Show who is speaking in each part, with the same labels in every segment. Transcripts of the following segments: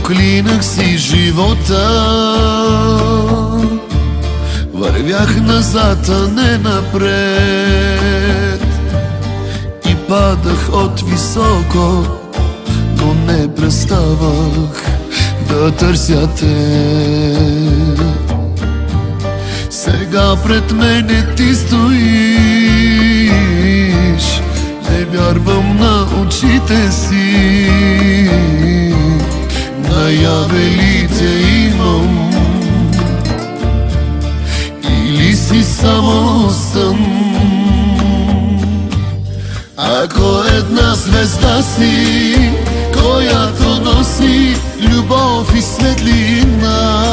Speaker 1: Проклинах си живота, вървях назад, а не напред, и падах от високо, но не преставах да търся те. Сега пред мене ти стоиш, не вярвам на очите си. Наяве ли те имам, или си само сън? Ако една звезда си, която носи любов и светлина,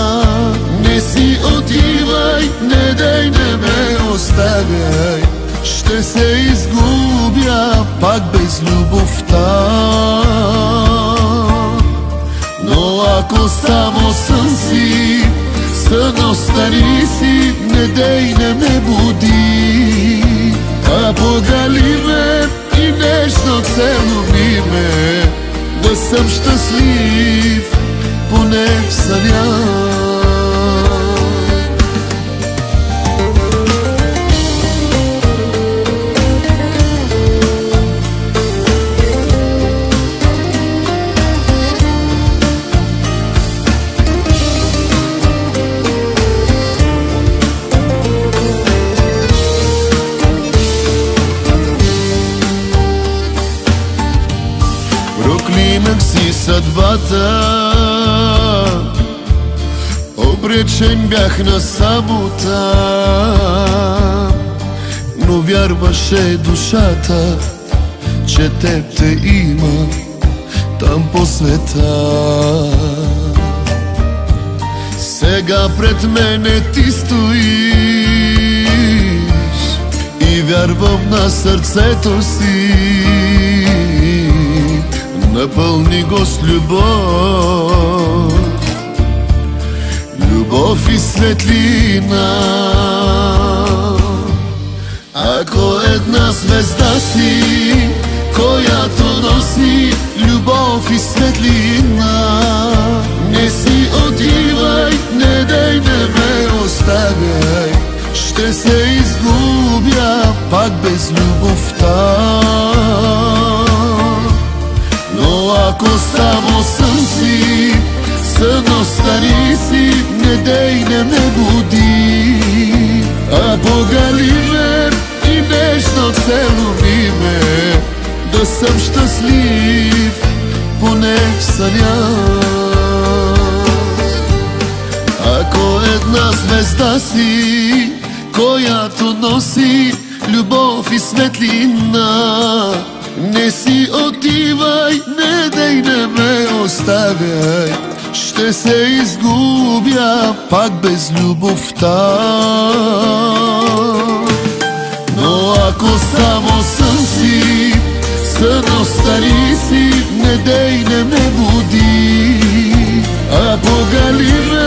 Speaker 1: не си отивай, не дай, не ме оставяй. Ще се изгубя пак без любовта. Но ако само сън си, сън остани си, не дей, не ме буди, а погали ме и нежно целуни ме, да съм щастлив поне в съня. Проклинах си съдбата, обречен бях на самота, но вярваше душата, че теб те има там по света. Сега пред мене ти стоиш и вярвам на сърцето си. Напълни го с любов, любов и светлина. Ако една звезда си, която носи любов и светлина, не си отивай, не дай, не ме оставяй. Ще се изгубя пак без любовта. Но ако само сън си, сън остани си, не дей, не ме буди, а погали ме и нежно целуни ме, да съм щастлив поне в съня. Ако една звезда си, която носи любов и светлина, не си отивай, не дей, не ме оставяй. Ще се изгубя пак без любовта. Но ако само сън си, сън остани си, не дей, не ме буди, а погали ме